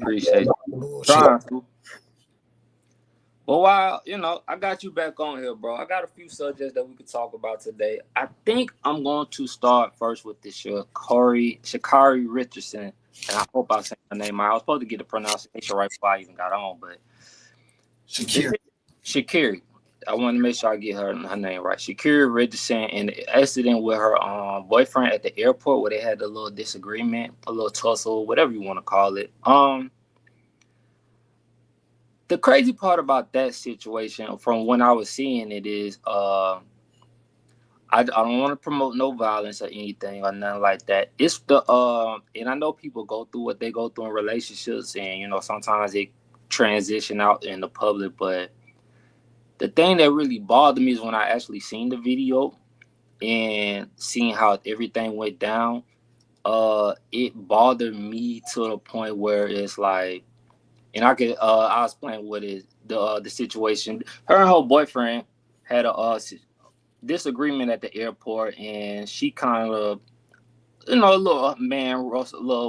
Appreciate you. Bullshit. Trying to. But while I got you back on here, bro. I got a few subjects that we could talk about today. I think I'm going to start first with this Shacarri Richardson, and I hope I said her name right. I was supposed to get the pronunciation right before I even got on, but Shakira. Shakiri. I want to make sure I get her name right. Shakiri Richardson and the accident with her boyfriend at the airport where they had a little disagreement, a little tussle, whatever you want to call it. The crazy part about that situation, from when I was seeing it, is I don't want to promote no violence or anything or nothing like that. It's the and I know people go through what they go through in relationships, and sometimes it transition out in the public, but the thing that really bothered me is when I actually seen the video and seeing how everything went down. It bothered me to the point where it's like, and I'll explain what is the situation. Her and her boyfriend had a disagreement at the airport, and she kind of, a little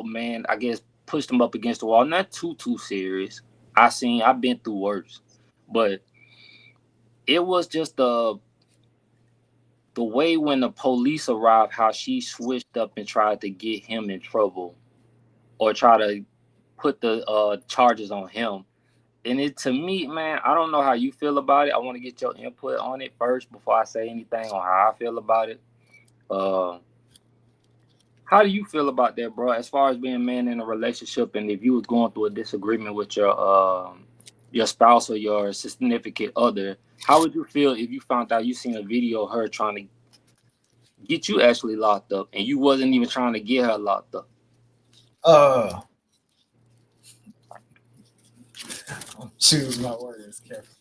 man, I guess, pushed him up against the wall. Not too serious. I've been through worse, but it was just the way when the police arrived, how she switched up and tried to get him in trouble or try to put the charges on him. And it, to me, man, I don't know how you feel about it. I want to get your input on it first before I say anything on how I feel about it. Uh, how do you feel about that, bro? As far as being a man in a relationship, and if you was going through a disagreement with your spouse or your significant other, how would you feel if you found out you seen a video of her trying to get you actually locked up, and you wasn't even trying to get her locked up? Uh, choose my words carefully.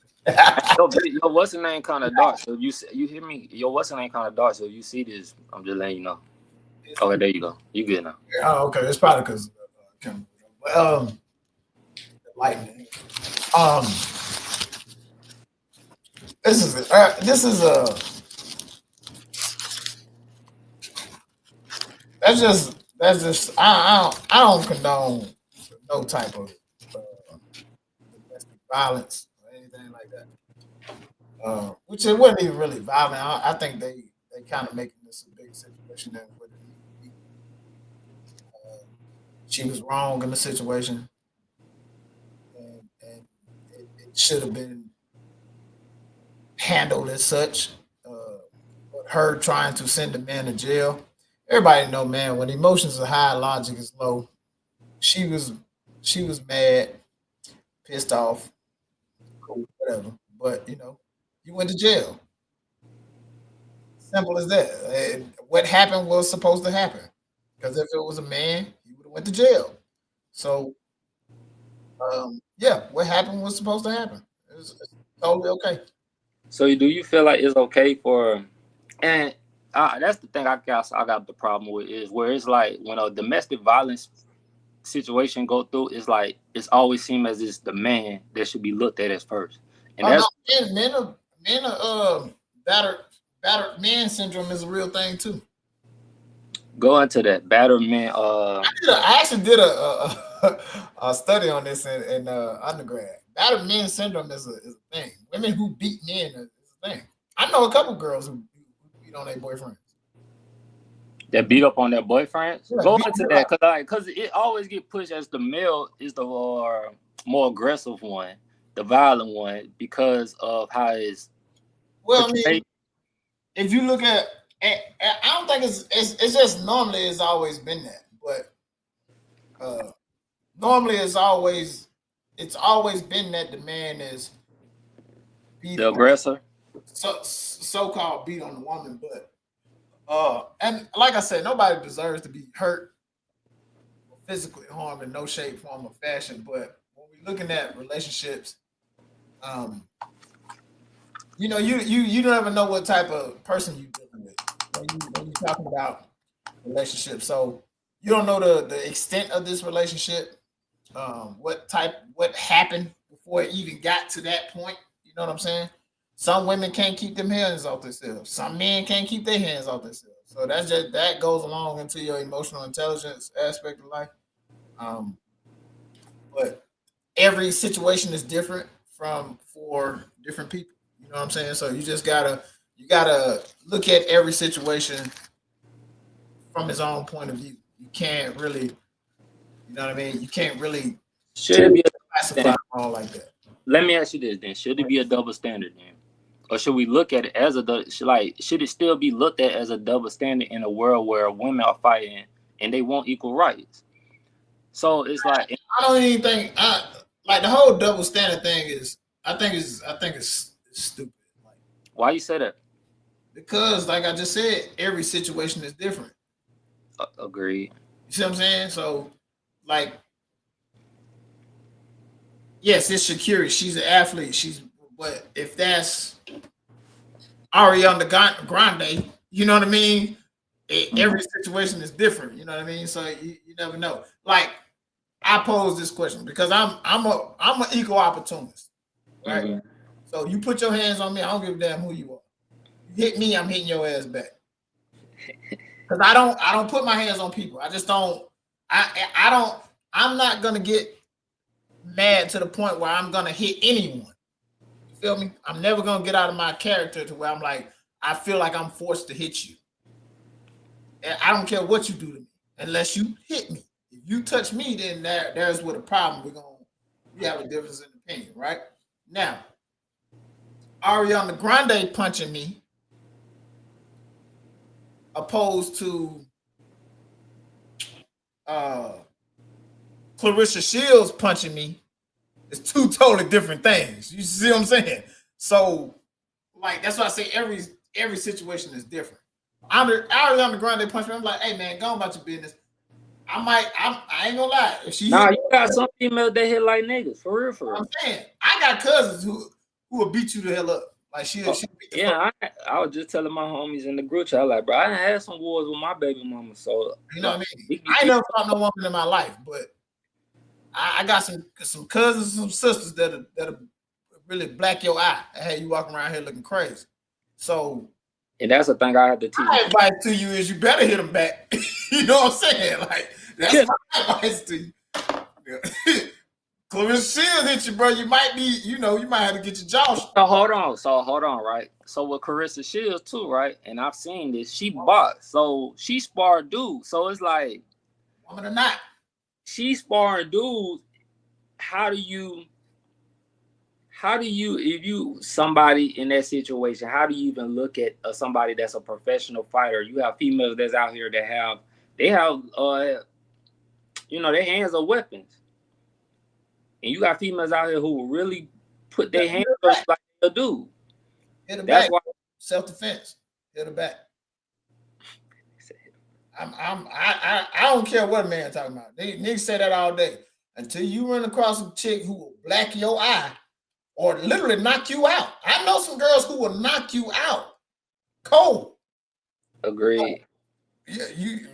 Yo, what's the name kind of dark? So you hear me? Yo, what's the name kind of dark? So you see this? I'm just letting you know. Okay, there you go. You good now? Oh, okay. It's probably because lightning. Um, this is a that's just I don't condone no type of domestic violence or anything like that. Which it wasn't even really violent. I think they kind of making this a big situation than what it needs to be. She was wrong in the situation, and it should have been handled as such. But her trying to send the man to jail. Everybody know, man, when emotions are high, logic is low. She was she was mad, pissed off, cool, whatever. But you went to jail. Simple as that. And what happened was supposed to happen. Because if it was a man, he would have went to jail. So yeah, what happened was supposed to happen. It's totally okay. So do you feel like it's okay for, and that's the thing I got the problem with, is where it's like when a domestic violence situation go through, it's like it's always seem as it's the man that should be looked at as first, and Oh no, that's men are battered man syndrome is a real thing too. going to that battered man. I actually did a study on this in undergrad. Battered men syndrome is a thing. Women who beat men is a thing. I know a couple girls who beat on their boyfriends. That beat up on their boyfriends. Yeah, Go beat into them that up. because it always get pushed as the male is the more aggressive one, the violent one, because of how it's Well, I mean, portrayed. if you look I don't think it's just normally it's always been that, but normally it's always been that the man is beat The aggressor. so called beat on the woman, but and like I said, nobody deserves to be hurt or physically harmed in no shape, form, or fashion. But when we're looking at relationships, um, you don't ever know what type of person you're dealing with when you're talking about relationships. So you don't know the extent of this relationship, what happened before it even got to that point. You know what I'm saying? Some women can't keep them hands off themselves. Some men can't keep their hands off themselves. So that goes along into your emotional intelligence aspect of life. Um, but every situation is different for different people. You know what I'm saying? So you gotta look at every situation from his own point of view. You can't really, you know what I mean? You can't really Should it be classify them all like that. let me ask you this then. Should it be a double standard then? Or should we look at it as should it still be looked at as a double standard in a world where women are fighting and they want equal rights? So it's like I don't even think like the whole double standard thing is. I think it's stupid. Like, why you say that? because, like I just said, every situation is different. Agreed. You see what I'm saying? So, like, yes, it's Shakira. She's an athlete. But if that's Ariana Grande, you know what I mean? Every situation is different. You know what I mean? So you never know. Like, I pose this question because I'm an equal opportunist, right? Mm-hmm. So you put your hands on me, I don't give a damn who you are. You hit me, I'm hitting your ass back. Because I don't put my hands on people. I just don't. I don't. I'm not gonna get mad to the point where I'm gonna hit anyone. You feel me? I'm never gonna get out of my character to where I'm like, I feel like I'm forced to hit you. And I don't care what you do to me unless you hit me. If you touch me, then there's where the problem we have a difference in opinion, right? Now, Ariana Grande punching me opposed to Clarissa Shields punching me is two totally different things. You see what I'm saying? So, like, that's why I say every situation is different. Ariana Grande punch me. I'm like, hey man, go on about your business. I ain't gonna lie. If she Nah, you got some females that hit like niggas. For real, for real. I'm saying, I got cousins who will beat you the hell up. Like she'll beat the yeah, I was just telling my homies in the group chat, like, bro, I done had some wars with my baby mama, so you know what I mean? I ain't never fought no woman in my life, but I got some cousins, some sisters that'll really black your eye and have you walking around here looking crazy. So, and that's the thing I have to teach. My advice to you is you better hit them back. You know what I'm saying? Like, that's my advice to you. Yeah. Clarissa Shields hit you, bro. You might have to get your jaw. So hold on, right? So with Clarissa Shields too, right? And I've seen this. She boxed, so she sparred dudes. So it's like, woman or not, she sparring dudes. How do you, if you somebody in that situation, how do you even look at somebody that's a professional fighter? You have females that's out here that have their hands are weapons. And you got females out here who will really put their hands up like a dude. Hit her back. Why self-defense. Hit her back. I don't care what a man talking about. Niggas say that all day. Until you run across a chick who will black your eye or literally knock you out. I know some girls who will knock you out cold. Agreed. Yeah, you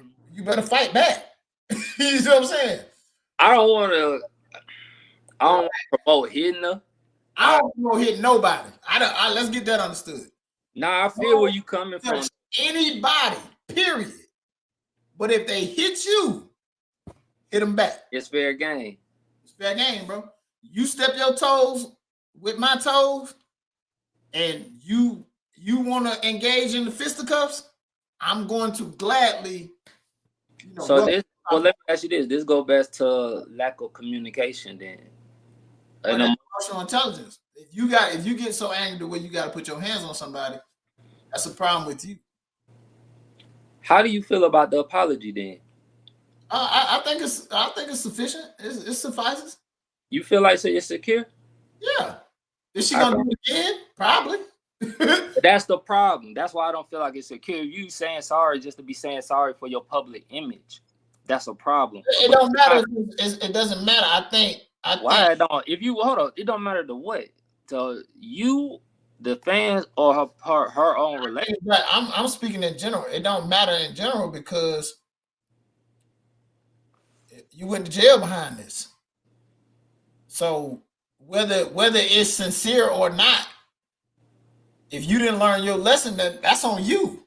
better fight back. You see what I'm saying? I don't want to promote hitting her. I don't want to hit nobody. Let's get that understood. Nah, I feel where you coming from. Anybody, period. But if they hit you, hit them back. It's fair game. It's fair game, bro. You step your toes with my toes, and you want to engage in the fisticuffs, I'm going to gladly. Let me ask you this. This goes back to lack of communication then. And emotional intelligence. If you get so angry the way you got to put your hands on somebody, that's a problem with you. How do you feel about the apology then? I think it's sufficient. It suffices. You feel like it's secure? Yeah. Is she gonna do it again? Probably. That's the problem. That's why I don't feel like it's secure. You saying sorry just to be saying sorry for your public image. That's a problem. It don't matter. It doesn't matter. I think. Why it don't? If you hold on, it don't matter to what. To you, the fans, or her own relationship. I'm speaking in general. It don't matter in general because you went to jail behind this. So whether it's sincere or not, if you didn't learn your lesson, that's on you.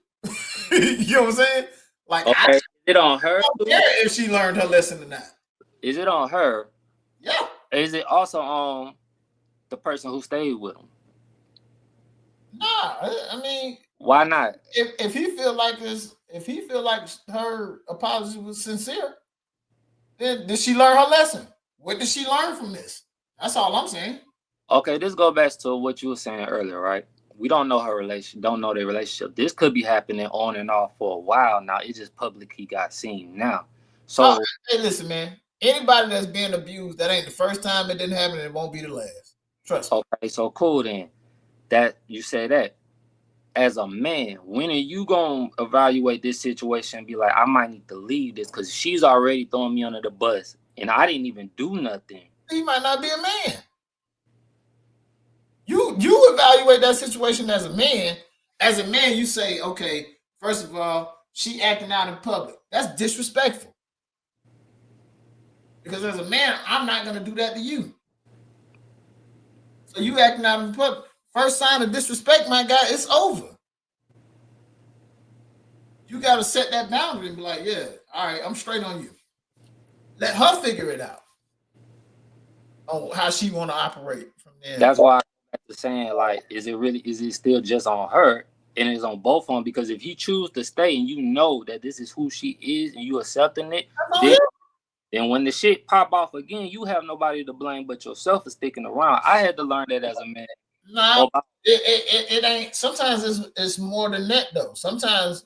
You know what I'm saying? Like, okay. Is it on her? I don't care if she learned her lesson or not. Is it on her Yeah. Is it also on the person who stayed with him? Nah, I mean, Why not? if he feel like this, if he feel like her apology was sincere, then did she learn her lesson? What did she learn from this? That's all I'm saying. Okay, this go back to what you were saying earlier, right? We don't know her relation, don't know their relationship. This could be happening on and off for a while now. It's just publicly got seen now. Oh, So hey, listen, man. Anybody that's being abused, that ain't the first time it didn't happen, and it won't be the last. Trust me. okay, so cool then. That you say that. As a man, when are you gonna evaluate this situation and be like, I might need to leave this because she's already throwing me under the bus and I didn't even do nothing. He might not be a man. You evaluate that situation as a man. As a man, you say, okay, first of all, she acting out in public. That's disrespectful. Because as a man, I'm not gonna do that to you. So you acting out in public. First sign of disrespect, my guy, it's over. You gotta set that boundary and be like, yeah, all right, I'm straight on you. Let her figure it out on how she wanna operate from there. That's why I'm back to saying, like, is it still just on her and it's on both of them? Because if he choose to stay and you know that this is who she is and you accepting it, That's on then him. then when the shit pop off again, you have nobody to blame but yourself for sticking around. I had to learn that as a man. Nah, About it ain't. Sometimes it's more than that though. Sometimes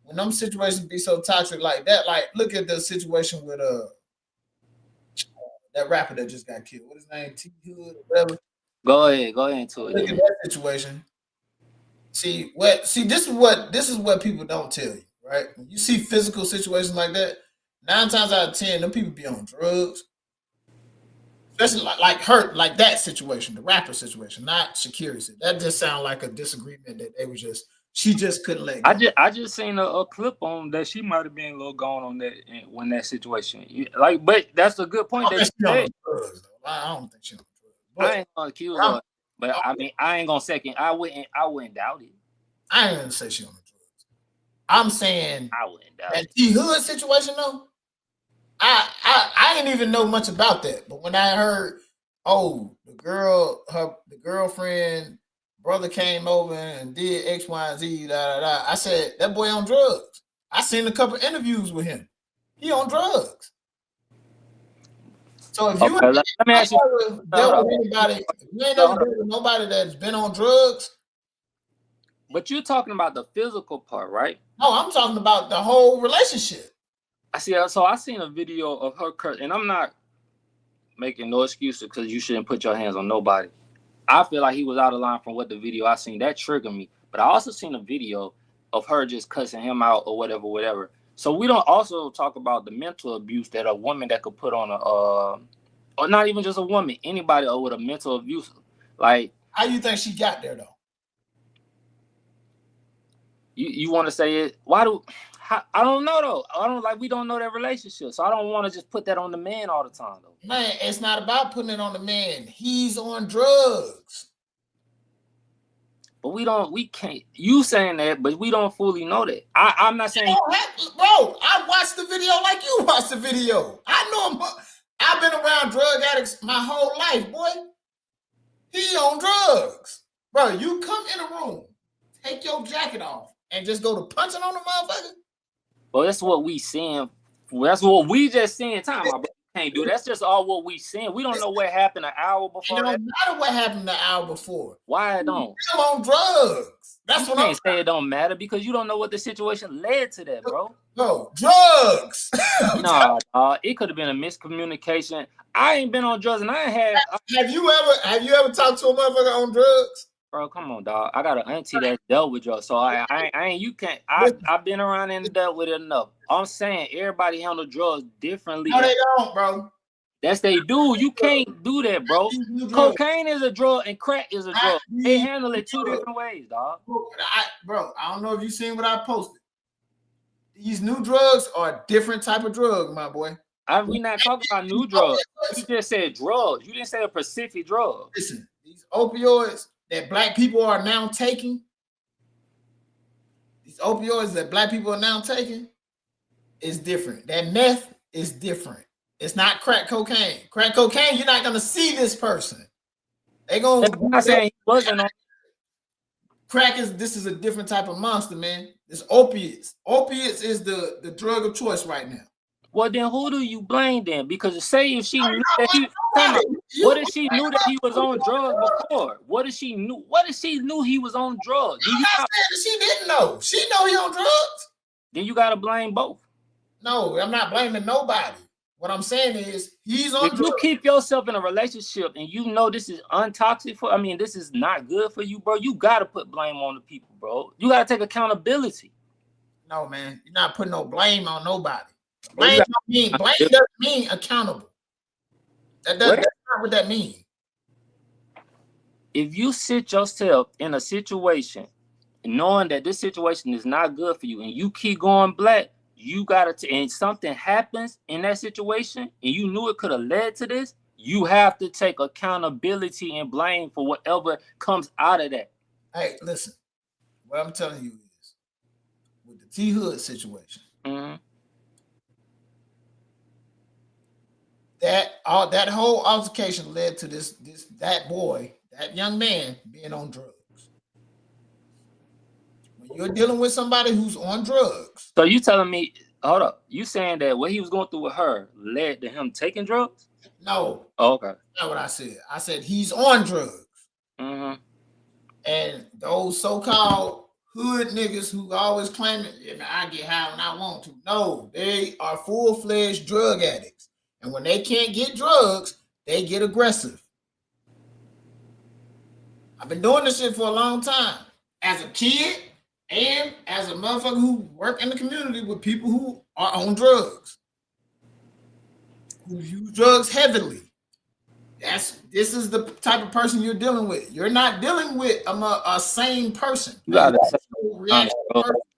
when them situations be so toxic like that, like look at the situation with that rapper that just got killed. What his name? T Hood or whatever. go ahead into it Look at then. that situation. This is what people don't tell you, right? When you see physical situations like that, 9 times out of 10, them people be on drugs. Especially like her, like that situation, the rapper situation, not Shakira. That just sounds like a disagreement that they was just she just couldn't let go. I just seen a clip on that she might have been a little gone on that when that situation. Like, but that's a good I point don't that think you she on said. no drugs though. I don't think she on drugs. I But ain't gonna accuse her, but I mean I ain't gonna second. I wouldn't doubt it. I ain't gonna say she on the drugs. I'm saying I wouldn't doubt that it. T Hood situation though. I didn't even know much about that, but when I heard, oh, the girlfriend brother came over and did X, Y, and Z, da da da. I said that boy on drugs. I seen a couple interviews with him. He on drugs. So if you Okay, let me ask you. ain't never Hold dealt up, with anybody, if you ain't never hold up. dealt with nobody that's been on drugs, But you're talking about the physical part, right? no, I'm talking about the whole relationship. I see. So I seen a video of her curse, and I'm not making no excuses because you shouldn't put your hands on nobody. I feel like he was out of line from what the video I seen. That triggered me. But I also seen a video of her just cussing him out or whatever, whatever. So we don't also talk about the mental abuse that a woman that could put on a, or not even just a woman, anybody with a mental abuse. Like How you think she got there though? you want to say it? Why do? I don't know though. I don't like we don't know their relationship, so I don't want to just put that on the man all the time though. Man, it's not about putting it on the man. He's on drugs. But we can't. You saying that, but we don't fully know that. I'm not saying. Bro, I watched the video like you watched the video. I know him. I've been around drug addicts my whole life, boy. He on drugs. Bro, you come in a room, take your jacket off, and just go to punching on the motherfucker. Well, that's what we seeing. That's what we just seeing. Time, my brother can't do. That's just all what we seeing. We don't know what happened an hour It before don't that. matter what happened the hour before. Why it don't? Still on drugs. You That's what I'm can't say it don't matter because you don't know what the situation led to that, bro. bro. Drugs. Nah, it could have been a miscommunication. I ain't been on drugs, and I ain't had. Have you ever talked to a motherfucker on drugs? Bro, come on, dog. I got an auntie that dealt with drugs, so I ain't. You can't. Listen, I've been around and dealt with it enough. I'm saying everybody handle drugs differently. no, they don't, bro. That's they do. You can't do that, bro. These new drugs. Cocaine is a drug and crack is a drug. They handle it two different ways, dog. Bro, I don't know if you seen what I posted. These new drugs are a different type of drug, my boy. We not talking about new drugs. You just said drugs. You didn't say a specific drug. Listen, these opioids that black people are now taking, is different. That meth is different. It's not crack cocaine. Crack cocaine, you're not gonna see this person. They gonna. I'm not saying he wasn't on. Crack is this is a different type of monster, man. It's opiates. Opiates is the drug of choice right now. Well, then who do you blame then? Because say if she I'm knew not that he, blaming time out. nobody. What if she knew that he was on drugs before? What if she knew? What if she knew he was on drugs? Do I'm you not not? saying that she didn't know. She know he on drugs. Then you gotta blame both. No, I'm not blaming nobody. What I'm saying is he's on If you drugs. keep yourself in a relationship and you know this is untoxic for, I mean, this is not good for you, bro. You gotta put blame on the people, bro. You gotta take accountability. No, man, you're not putting no blame on nobody. Bro, you Blame gotta, doesn't mean accountable. That's not what that means. if you sit yourself in a situation knowing that this situation is not good for you and you keep going black, you gotta and something happens in that situation and you knew it could have led to this, you have to take accountability and blame for whatever comes out of that. Hey, listen, what I'm telling you is with the T Hood situation, that whole altercation led to that boy, that young man being on drugs. When you're dealing with somebody who's on drugs, So you telling me, hold up, you saying that what he was going through with her led to him taking drugs? no, Oh, okay. that's not what I said. I said he's on drugs. And those so-called hood niggas who always claim it, I get high when I want to. No, they are full-fledged drug addicts. And when they can't get drugs, they get aggressive. I've been doing this shit for a long time. As a kid and as a motherfucker who work in the community with people who are on drugs, who use drugs heavily. This is the type of person you're dealing with. You're not dealing with a sane person. You gotta say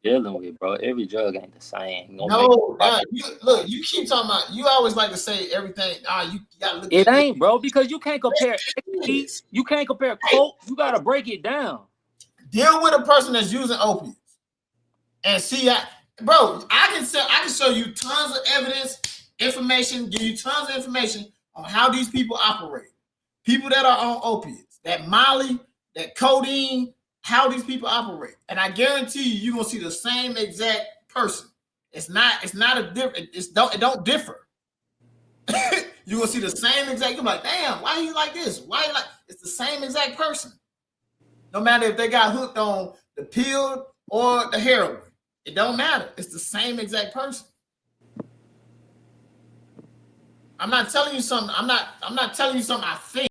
dealing with, bro. Every drug ain't the same. No, look, you keep talking about. You always like to say everything. You gotta look. It ain't, bro, because you can't compare. You can't compare coke. You gotta break it down. Deal with a person that's using opiates, and see, bro, I can show you tons of evidence, information, give you tons of information on how these people operate. People that are on opiates, that Molly, that codeine, how these people operate. And I guarantee you're gonna see the same exact person. It's not a different, it don't differ. You're gonna see the same exact, you're like, damn, why he like this? Why he like it's the same exact person. No matter if they got hooked on the pill or the heroin. It don't matter. It's the same exact person. I'm not telling you something. I'm not telling you something I think.